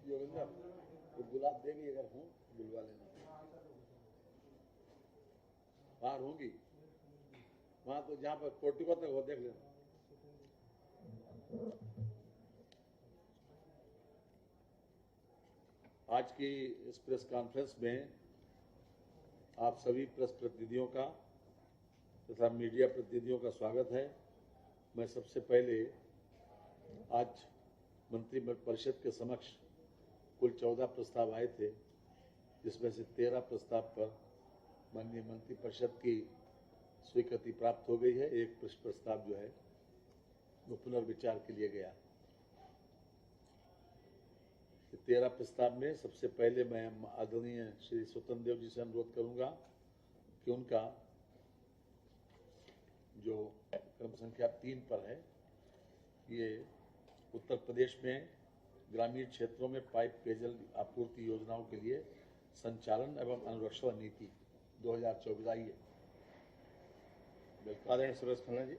योगेंद्र वो गुलाब देगी अगर हूँ बुलवा लेना। बाहर होंगी वहां तो जहाँ पर पोर्टिको तक हो देख लेना। आज की इस प्रेस कॉन्फ्रेंस में आप सभी प्रेस प्रतिनिधियों का तथा मीडिया प्रतिनिधियों का स्वागत है। मैं सबसे पहले आज मंत्रिपरिषद के समक्ष कुल 14 प्रस्ताव आए थे, जिसमें से 13 प्रस्ताव पर माननीय मंत्रिपरिषद की स्वीकृति प्राप्त हो गई है। एक प्रस्ताव जो है वो पुनर्विचार के लिए गया। 13 प्रस्ताव में सबसे पहले मैं आदरणीय श्री स्वतंत्र देव जी से अनुरोध करूंगा कि उनका जो क्रम संख्या 3 पर है, ये उत्तर प्रदेश में ग्रामीण क्षेत्रों में पाइप पेयजल आपूर्ति योजनाओं के लिए संचालन एवं अनुरक्षण नीति 2024 आई है। आदरणीय सुरेश खन्ना जी,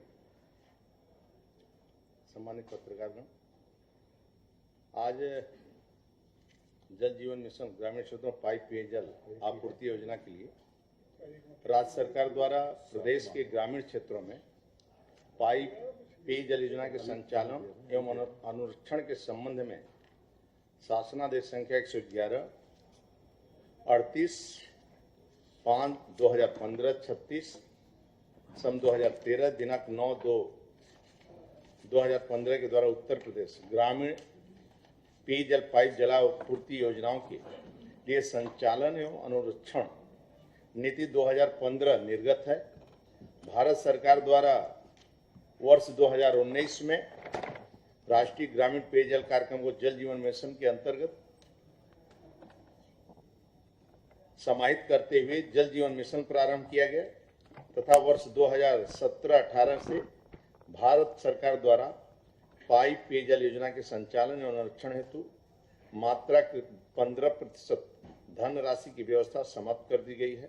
सम्मानित पत्रकारगण, आज जल जीवन मिशन ग्रामीण क्षेत्रों में पाइप पेयजल आपूर्ति योजना के लिए राज्य सरकार द्वारा प्रदेश के ग्रामीण क्षेत्रों में पाइप पेयजल योजना के संचालन एवं अनुरक्षण के संबंध में शासनादेश संख्या 111 38/5/2015 36 सन 2013 दिनांक 9/2/2015 के द्वारा उत्तर प्रदेश ग्रामीण पेयजल पाइप जलापूर्ति योजनाओं के लिए संचालन एवं अनुरक्षण नीति 2015 निर्गत है। भारत सरकार द्वारा वर्ष 2019 में राष्ट्रीय ग्रामीण पेयजल कार्यक्रम को जल जीवन मिशन के अंतर्गत समाहित करते हुए जल जीवन मिशन प्रारंभ किया गया तथा वर्ष 2017-18 से भारत सरकार द्वारा पाइप पेयजल योजना के संचालन एवं अनुरक्षण हेतु मात्रा के 15% धनराशि की व्यवस्था समाप्त कर दी गई है।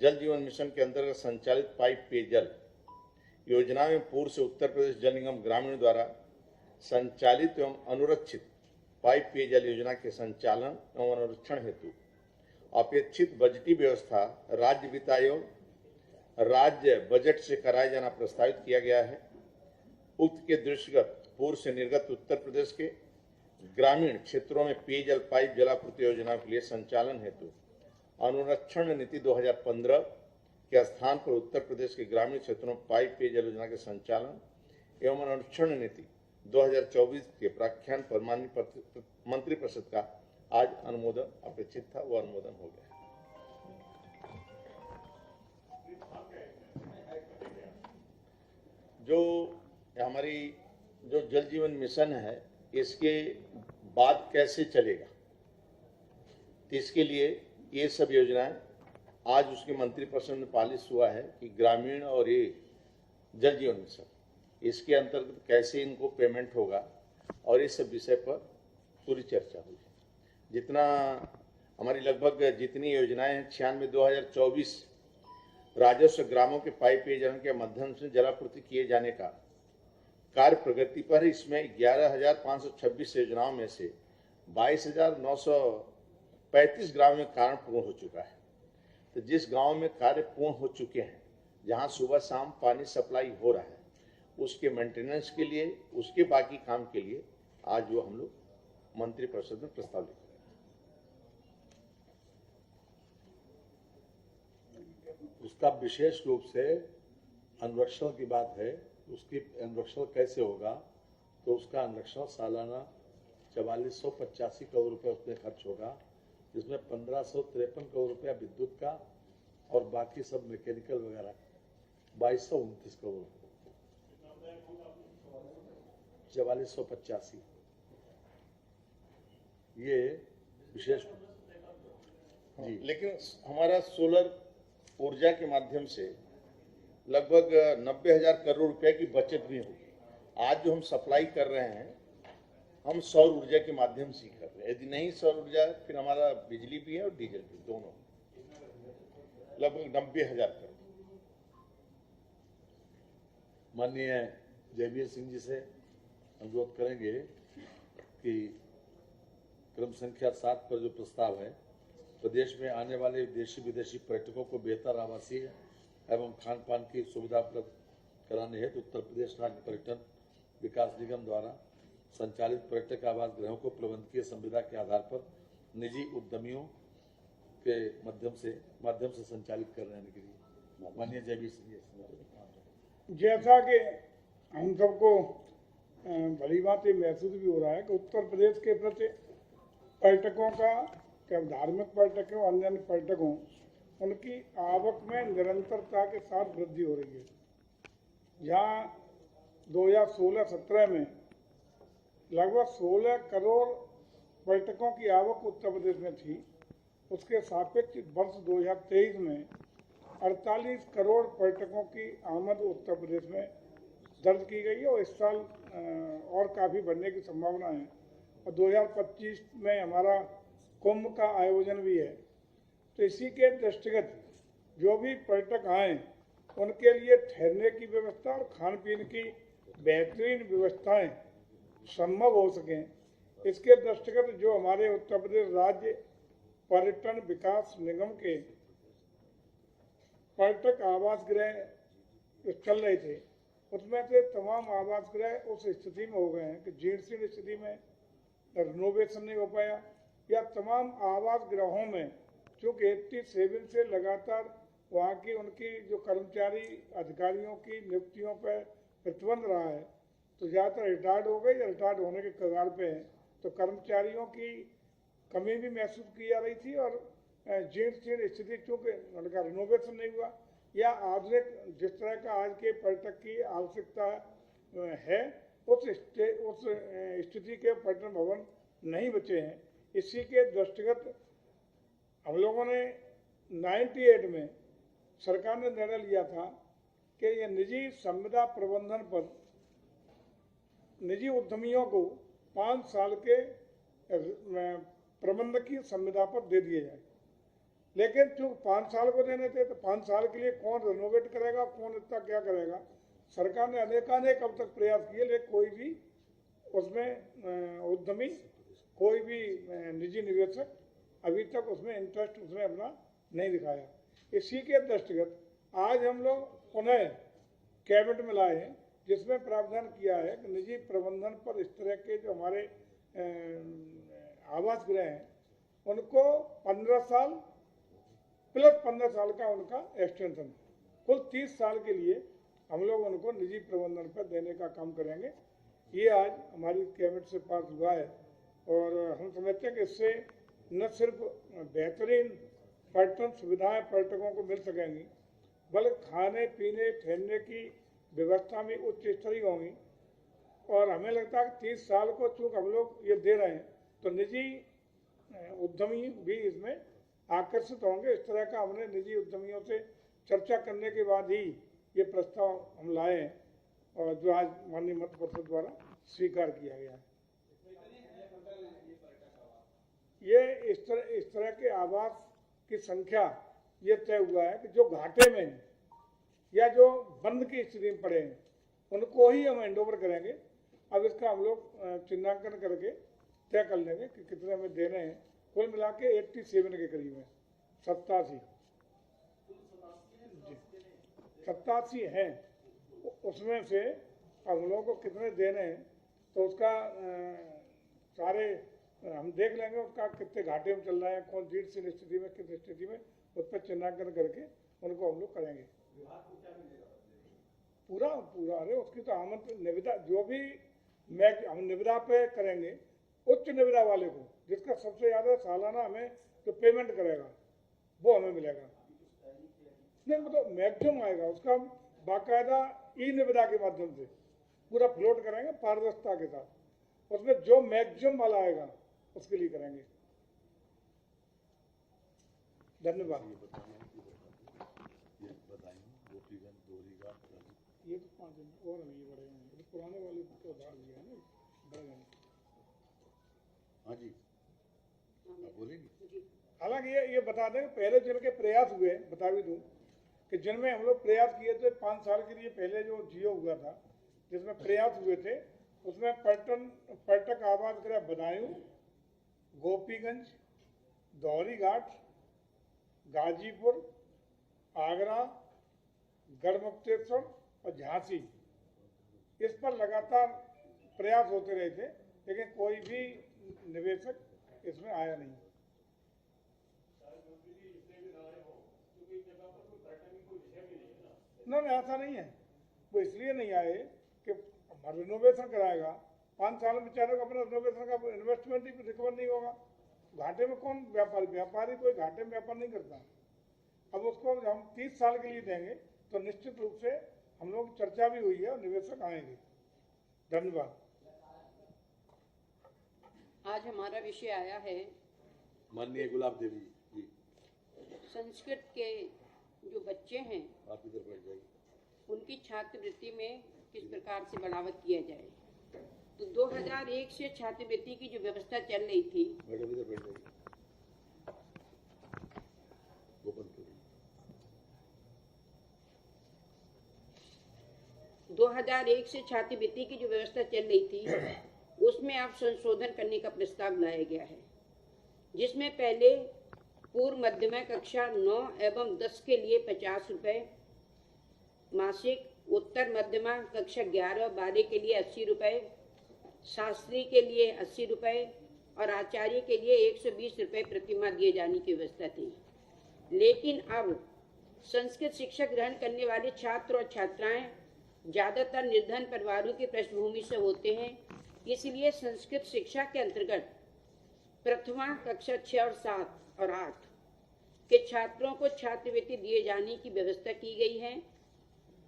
जल जीवन मिशन के अंतर्गत संचालित पाइप पेयजल योजना में पूर्व से उत्तर प्रदेश जल निगम ग्रामीण द्वारा संचालित एवं अनुरक्षित पाइप पेयजल योजना के संचालन एवं अनुरक्षण हेतु अपेक्षित बजटीय व्यवस्था राज्य वित्त आयोग राज्य बजट से कराया जाना प्रस्तावित किया गया है। उक्त के दृष्टिगत पूर्व से निर्गत उत्तर प्रदेश के ग्रामीण क्षेत्रों में पेयजल पाइप जलापूर्ति योजना के लिए संचालन हेतु अनुरक्षण नीति 2015 के स्थान पर उत्तर प्रदेश के ग्रामीण क्षेत्रों में पाइप पेयजल योजना के संचालन एवं अनुरक्षण नीति 2024 के प्राख्यान पर माननीय मंत्रिपरिषद का आज अनुमोदन अपेक्षित था, वो अनुमोदन हो गया। जो हमारी जो जल जीवन मिशन है, इसके बाद कैसे चलेगा, इसके लिए ये सब योजनाएं आज उसके मंत्रिपरिषद में पारित हुआ है कि ग्रामीण और ये जल जीवन मिशन, इसके अंतर्गत कैसे इनको पेमेंट होगा और इस सब विषय पर पूरी चर्चा हुई। जितना हमारी लगभग जितनी योजनाएं हैं 96/2024 राजस्व ग्रामों के पाइप पेयजल के माध्यम से जलापूर्ति किए जाने का कार्य प्रगति पर, इसमें 11,526 योजनाओं में से 22,935 ग्रामों में कार्य पूर्ण हो चुका है। तो जिस गांव में कार्य पूर्ण हो चुके हैं, जहां सुबह शाम पानी सप्लाई हो रहा है, उसके मेंटेनेंस के लिए, उसके बाकी काम के लिए आज जो हम लोग मंत्रिपरिषद में प्रस्ताव लिख रहे हैं, उसका विशेष रूप से अनुरक्षण की बात है। उसकी अनुरक्षण कैसे होगा, तो उसका अनुरक्षण सालाना 4485 करोड़ रुपए उसमें खर्च होगा, जिसमें 1553 करोड़ रुपया विद्युत का और बाकी सब मैकेनिकल वगैरह 2229 करोड़ 4485 ये विशेष जी। लेकिन हमारा सोलर ऊर्जा के माध्यम से लगभग 90,000 करोड़ रुपए की बचत भी होगी। आज जो हम सप्लाई कर रहे हैं, हम सौर ऊर्जा के माध्यम से कर रहे हैं। यदि नहीं सौर ऊर्जा, फिर हमारा बिजली भी है और डीजल भी, दोनों लगभग 90,000 करोड़। माननीय जयवीर सिंह जी से अनुरोध करेंगे कि क्रम संख्या 7 पर जो प्रस्ताव है, प्रदेश में आने वाले देशी विदेशी पर्यटकों को बेहतर आवासीय एवं खान पान की सुविधा उपलब्ध कराने हेतु उत्तर प्रदेश राज्य पर्यटन विकास निगम द्वारा संचालित पर्यटक आवास गृहों को प्रबंधकीय संविदा के आधार पर निजी उद्यमियों के माध्यम से संचालित कर रहने के लिए माननीय जयवीर सिंह। जैसा कि हम सबको भली बात ये महसूस भी हो रहा है कि उत्तर प्रदेश के प्रति पर्यटकों का, क्या धार्मिक पर्यटक हो, अन्य पर्यटक हो, उनकी आवक में निरंतरता के साथ वृद्धि हो रही है। जहाँ 2016-17 में लगभग 16 करोड़ पर्यटकों की आवक उत्तर प्रदेश में थी, उसके सापेक्ष वर्ष 2023 में 48 करोड़ पर्यटकों की आमद उत्तर प्रदेश में दर्ज की गई है और इस साल और काफ़ी बढ़ने की संभावना है। और 2025 में हमारा कुंभ का आयोजन भी है। तो इसी के दृष्टिगत जो भी पर्यटक आए उनके लिए ठहरने की व्यवस्था और खान पीन की बेहतरीन व्यवस्थाएं संभव हो सकें, इसके दृष्टिगत जो हमारे उत्तर प्रदेश राज्य पर्यटन विकास निगम के पर्यटक आवास गृह चल रहे थे, उसमें से तमाम आवास गृह उस स्थिति में हो गए हैं कि जीर्ण स्थिति में रिनोवेशन नहीं हो पाया, या तमाम आवास गृहों में चूँकि 87 से लगातार वहाँ की उनकी जो कर्मचारी अधिकारियों की नियुक्तियों पर प्रतिबंध रहा है, तो ज़्यादातर रिटायर्ड हो गए या रिटायर्ड होने के कगार पे हैं, तो कर्मचारियों की कमी भी महसूस की जा रही थी। और जीर्ण स्थिति चूँकि उनका रिनोवेशन नहीं हुआ या आधुनिक जिस तरह का आज के पर्यटक की आवश्यकता है उस स्थिति के पर्यटन भवन नहीं बचे हैं। इसी के दृष्टिगत हम लोगों ने 98 में सरकार ने निर्णय लिया था कि ये निजी संविदा प्रबंधन पर निजी उद्यमियों को 5 साल के प्रबंधकीय संविदा पर दे दिए जाए। लेकिन चूँकि 5 साल को देने थे तो 5 साल के लिए कौन रिनोवेट करेगा, कौन इतना क्या करेगा। सरकार ने अनेकानेक अब तक प्रयास किए, लेकिन कोई भी उसमें उद्यमी, कोई भी निजी निवेशक अभी तक उसमें इंटरेस्ट उसमें अपना नहीं दिखाया। इसी के दृष्टिगत आज हम लोग पुनः कैबिनेट में लाए हैं, जिसमें प्रावधान किया है कि निजी प्रबंधन पर इस तरह के जो हमारे आवास गृह हैं उनको 15 साल प्लस 15 साल का उनका एक्सटेंशन, कुल 30 साल के लिए हम लोग उनको निजी प्रबंधन पर देने का काम करेंगे। ये आज हमारी कैबिनेट से पास हुआ है और हम समझते हैं कि इससे न सिर्फ बेहतरीन पर्यटन सुविधाएं पर्यटकों को मिल सकेंगी, बल्कि खाने पीने ठहरने की व्यवस्था भी उच्च स्तरीय होंगी। और हमें लगता है कि 30 साल को चूँकि हम लोग ये दे रहे हैं तो निजी उद्यमी भी इसमें आकर्षित होंगे। इस तरह का हमने निजी उद्यमियों से चर्चा करने के बाद ही ये प्रस्ताव हम लाए हैं और जो आज माननीय मंत्रि परिषद द्वारा स्वीकार किया गया है। ये इस तरह के आवास की संख्या ये तय हुआ है कि जो घाटे में या जो बंद की स्थिति में पड़े हैं उनको ही हम हैंडओवर करेंगे। अब इसका हम लोग चिन्हांकन करके तय कर लेंगे कि कितने में देने हैं। कुल मिला के 87 के करीब है, 87 हैं। उसमें से अब हम लोगों को कितने देने हैं तो उसका सारे हम देख लेंगे, उसका कितने घाटे में चल रहा है, कौन जीर्ण स्थिति में, किस स्थिति में, उस पर चिन्हांकन करके उनको हम लोग करेंगे। पूरा अरे उसकी तो आमंत्रण निविदा जो भी हम निविदा पे करेंगे, उच्च निविदा वाले को जिसका सबसे ज़्यादा सालाना हमें जो पेमेंट करेगा वो हमें मिलेगा। नहीं मतलब मैक्सिमम आएगा उसका, बाकायदा ई निविदा के माध्यम से पूरा फ्लोट करेंगे पारदर्शिता के साथ। उसमें जो मैक्सिमम वाला आएगा उसके लिए करेंगे। धन्यवाद। ये तो 5 दिन और हम ये बढ़े हैं, तो पुराने वाले को उधार दिया है ना, बढ़ गए। हाँ जी, आप बोलेंगे। हालांकि ये बता दें पहले जिनके प्रयास हुए, बता भी दूं कि जिनमें हम लोग प्रयास किए थे 5 साल के लिए पहले जो जियो हुआ था जिसमें प्रयास हुए थे, उसमें पर्यटक आवास गृह बदायूं गोपीगंज, दौरी घाट, गाजीपुर, आगरा, गढ़मुक्तेश्वर और झांसी, इस पर लगातार प्रयास होते रहे थे, लेकिन कोई भी निवेशक इसमें आया नहीं। नहीं, ऐसा नहीं है। वो इसलिए नहीं आए कि रिनोवेशन कराएगा, 5 साल में बेचारे को अपना रिनोवेशन का इन्वेस्टमेंट ही रिकवर नहीं होगा। घाटे में कौन व्यापारी कोई घाटे में व्यापार नहीं करता। अब उसको हम 30 साल के लिए देंगे तो निश्चित रूप से हम लोग चर्चा भी हुई है और निवेशक आएंगे। धन्यवाद। आज हमारा विषय आया है माननीय गुलाब देवी जी, संस्कृत के जो बच्चे हैं आप इधर बैठ जाइए। उनकी छात्रवृत्ति में किस प्रकार से बढ़ावा किया जाए। तो 2001 से छात्रवृत्ति की जो व्यवस्था चल रही थी, मैडम इधर बैठ जाइए, वो बंद करिए। 2001 से छात्रवृत्ति की जो व्यवस्था चल रही थी उसमें अब संशोधन करने का प्रस्ताव लाया गया है, जिसमें पहले पूर्व मध्यमा कक्षा 9 एवं 10 के लिए 50 रुपये मासिक, उत्तर मध्यमा कक्षा 11 और 12 के लिए 80 रुपये, शास्त्री के लिए 80 रुपये और आचार्य के लिए 120 रुपये प्रतिमाह दिए जाने की व्यवस्था थी। लेकिन अब संस्कृत शिक्षा ग्रहण करने वाले छात्र और छात्राएं ज़्यादातर निर्धन परिवारों की पृष्ठभूमि से होते हैं, इसलिए संस्कृत शिक्षा के अंतर्गत प्रथमा कक्षा 6 और 7 और 8 के छात्रों को छात्रवृत्ति दिए जाने की व्यवस्था की गई है।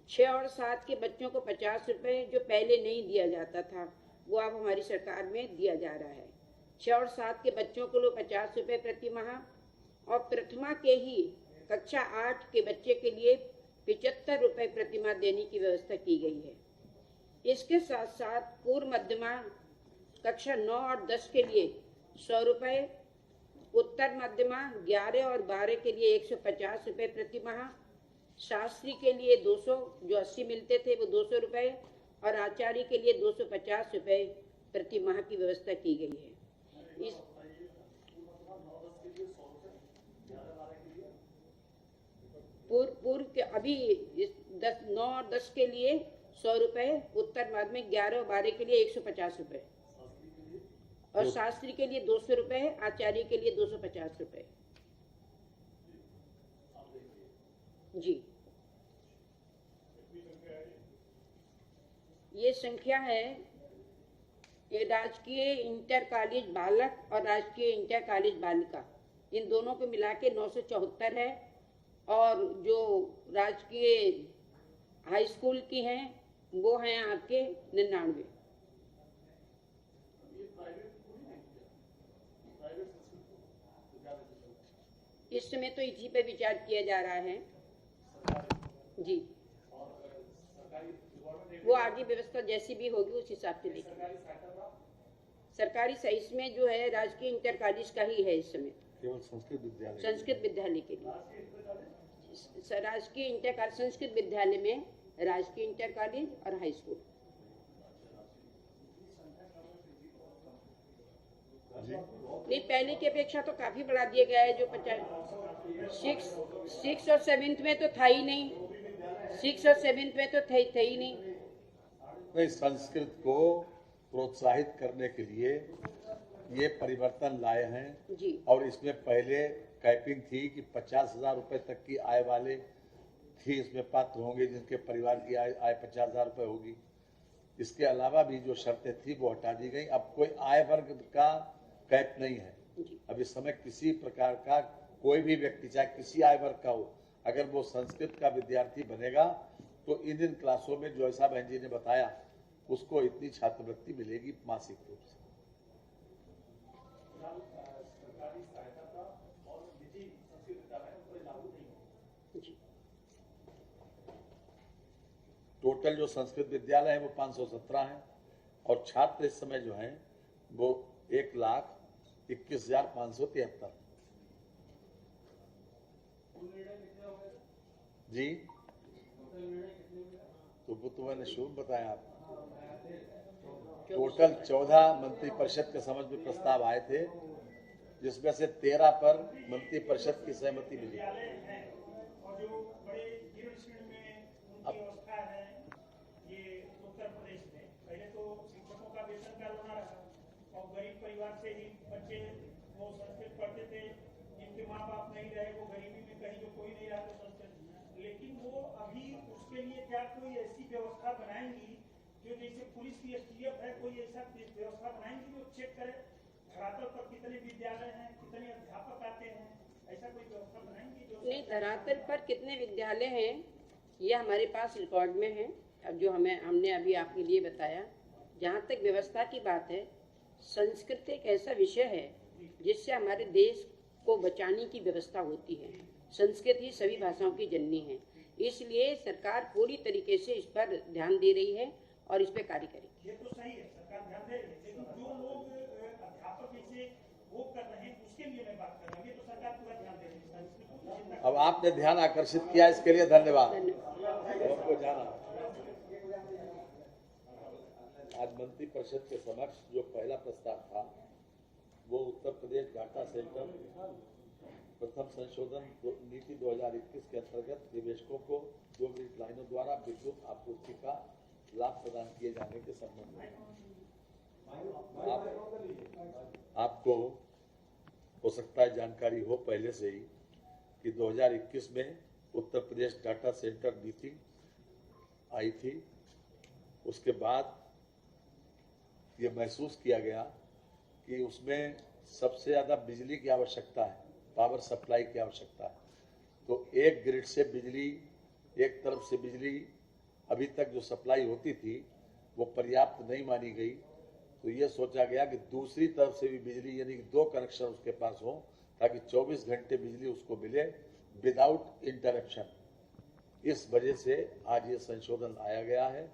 6 और 7 के बच्चों को 50 रुपये जो पहले नहीं दिया जाता था वो अब हमारी सरकार में दिया जा रहा है। 6 और 7 के बच्चों को 50 रुपये प्रति माह और प्रथमा के ही कक्षा 8 के बच्चे के लिए 75 रुपये प्रति माह देने की व्यवस्था की गई है। इसके साथ साथ पूर्व मध्यमा कक्षा 9 और 10 के लिए 100 रुपये, उत्तर मध्यमा 11 और 12 के लिए 150 रुपये प्रति माह, शास्त्री के लिए 200 जो 80 मिलते थे वो 200 रुपये और आचार्य के लिए 250 रुपये प्रति माह की व्यवस्था की गई है। इस पूर्व के अभी 9 और 10 के लिए 100 रुपये, उत्तर माध्यमिक 11 और 12 के लिए 150 रुपये और शास्त्री के लिए 200 रुपये, आचार्य के लिए 250 रुपये। जी, ये संख्या है ये राजकीय इंटर कॉलेज बालक और राजकीय इंटर कॉलेज बालिका, इन दोनों को मिला के 974 है और जो राजकीय हाई स्कूल की हैं वो हैं आपके 99। इस समय तो इसी पे विचार किया जा रहा है। जी, वो आगे व्यवस्था जैसी भी होगी उस हिसाब से देखेंगे। सरकारी साइंस में जो है राजकीय इंटर कॉलेज का ही है इस समय, केवल संस्कृत विद्यालय के लिए राजकीय इंटर संस्कृत विद्यालय में राजकीय इंटर कॉलेज और हाई स्कूल। नहीं, पहले की अपेक्षा तो काफी बढ़ा दिया गया है। जो 6 और 7 में तो था ही नहीं, 6 और 7 में तो था ही नहीं। संस्कृत को प्रोत्साहित करने के लिए ये परिवर्तन लाए हैं जी। और इसमें पहले कैपिंग थी कि 50,000 रुपए तक की आय वाले ही इसमें पात्र होंगे, जिनके परिवार की आय 50,000 रुपए होगी। इसके अलावा भी जो शर्तें थी वो हटा दी गई। अब कोई आय वर्ग का कैप नहीं है। अब इस समय किसी प्रकार का कोई भी व्यक्ति चाहे किसी आय वर्ग का हो, अगर वो संस्कृत का विद्यार्थी बनेगा तो इन क्लासों में जो ऐसा बहन जी ने बताया उसको इतनी छात्रवृत्ति मिलेगी मासिक रूप से। टोटल जो संस्कृत विद्यालय है वो 517 है और छात्र इस समय जो हैं वो 1,21,573। जी, तो वो तो मैंने शुरू बताया आपको। टोटल 14 मंत्री परिषद के समझ में प्रस्ताव आए थे जिसमें से 13 पर मंत्री परिषद की सहमति मिली। और जो बड़े जीर्ण शीर्ण में उनकी अवस्था है ये उत्तर प्रदेश में, पहले तो शिक्षकों का वेतन का लोना रहा और गरीब परिवार से ही बच्चे वो संस्कृत पढ़ते थे, जिनके माँ बाप नहीं रहे, वो गरीबी में कहीं जो कोई नहीं रहा तो संस्कृत, लेकिन वो अभी उसके लिए क्या कोई ऐसी व्यवस्था बनाएंगी जो जैसे पुलिस की एसटीएफ है, कोई ऐसा व्यवस्था बनाएंगी जो चेक करे धरातल पर कितने विद्यालय हैं, कितने अध्यापक आते हैं, ऐसा कोई व्यवस्था बनाएंगी जो नहीं, धरातल पर कितने विद्यालय हैं ये हमारे पास रिकॉर्ड में है, अब जो हमने अभी आपके लिए बताया। जहाँ तक व्यवस्था की बात है, संस्कृत एक ऐसा विषय है जिससे हमारे देश को बचाने की व्यवस्था होती है। संस्कृत ही सभी भाषाओं की जननी है, इसलिए सरकार पूरी तरीके से इस पर ध्यान दे रही है और इस पर कार्य करेगी। ये तो सही है, सरकार ध्यान दे रही है, लेकिन जो लोग अध्यापक जैसे वो कर रहे हैं उसके लिए मैं बात कर रहा हूँ, ये तो सरकार पूरा ध्यान दे रही है। अब आपने ध्यान आकर्षित किया, इसके लिए धन्यवाद। आपको जाना आज मंत्री परिषद के समक्ष जो पहला प्रस्ताव था वो उत्तर प्रदेश डाटा सेंटर प्रथम संशोधन नीति 2021 के अंतर्गत निवेशकों को 2 ग्रिड लाइनों द्वारा विद्युत आपूर्ति का लाभ प्रदान किए जाने के संबंध में आपको हो सकता है जानकारी हो पहले से ही कि 2021 में उत्तर प्रदेश डाटा सेंटर नीति आई थी। उसके बाद ये महसूस किया गया कि उसमें सबसे ज़्यादा बिजली की आवश्यकता है, पावर सप्लाई की आवश्यकता है। तो एक ग्रिड से बिजली, एक तरफ से बिजली अभी तक जो सप्लाई होती थी वो पर्याप्त नहीं मानी गई। तो ये सोचा गया कि दूसरी तरफ से भी बिजली, यानी 2 कनेक्शन उसके पास हो ताकि 24 घंटे बिजली उसको मिले विदाउट इंटरप्शन। इस वजह से आज ये संशोधन आया गया है।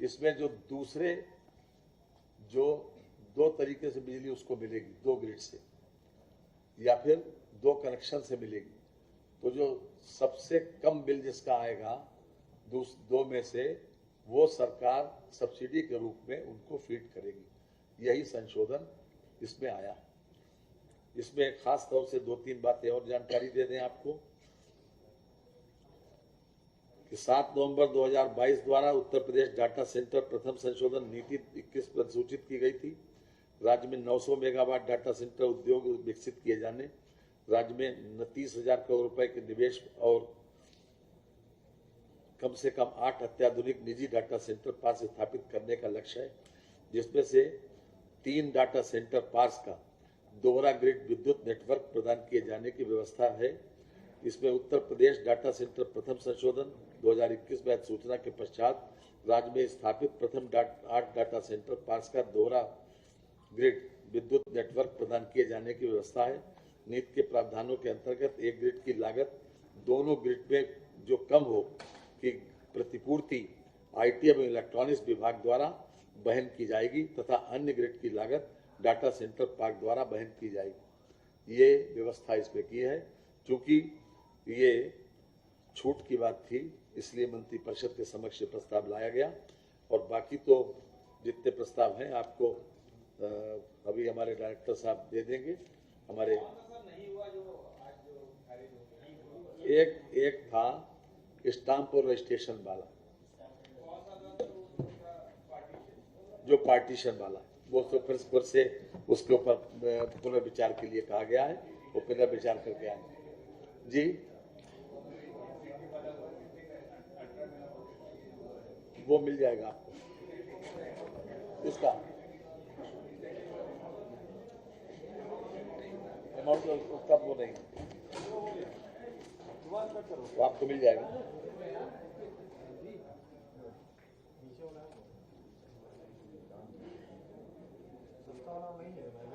इसमें जो दूसरे जो 2 तरीके से बिजली उसको मिलेगी, 2 ग्रिड से या फिर 2 कनेक्शन से मिलेगी, तो जो सबसे कम बिल जिसका आएगा 2 में से वो सरकार सब्सिडी के रूप में उनको फीड करेगी। यही संशोधन इसमें आया। इसमें खास तौर से 2-3 बातें और जानकारी दे दें आपको कि 7 नवंबर 2022 द्वारा उत्तर प्रदेश डाटा सेंटर प्रथम संशोधन नीति 21 प्रसूचित की गई थी। राज्य में 900 मेगावाट डाटा सेंटर उद्योग विकसित किए जाने, राज्य में 29,000 करोड़ रुपए के निवेश और कम से कम 8 अत्याधुनिक निजी डाटा सेंटर पार्क स्थापित करने का लक्ष्य है, जिसमें से 3 डाटा सेंटर पार्क का दोहरा ग्रिड विद्युत नेटवर्क प्रदान किए जाने की व्यवस्था है। इसमें उत्तर प्रदेश डाटा सेंटर प्रथम संशोधन 2021 में सूचना के पश्चात राज्य में स्थापित प्रथम 8 डाटा सेंटर पार्क का दोहरा ग्रिड विद्युत नेटवर्क प्रदान किए जाने की व्यवस्था है। नीति के प्रावधानों के अंतर्गत एक ग्रिड की लागत दोनों ग्रिड में जो कम हो की प्रतिपूर्ति आईटी एवं इलेक्ट्रॉनिक्स विभाग द्वारा वहन की जाएगी तथा अन्य ग्रिड की लागत डाटा सेंटर पार्क द्वारा वहन की जाएगी। ये व्यवस्था इसमें की है। चूंकि ये छूट की बात थी इसलिए मंत्री परिषद के समक्ष प्रस्ताव लाया गया और बाकी तो जितने प्रस्ताव हैं आपको अभी हमारे डायरेक्टर साहब दे देंगे। हमारे एक था स्टाम्प और रजिस्ट्रेशन वाला, जो पार्टीशन वाला, वो तो फिर से उसके ऊपर पुनर्विचार के लिए कहा गया है, वो पुनर्विचार करके आएंगे। जी वो मिल जाएगा आपको। इसका अमाउंट उसका वो नहीं, तो आपको मिल जाएगा। नहीं है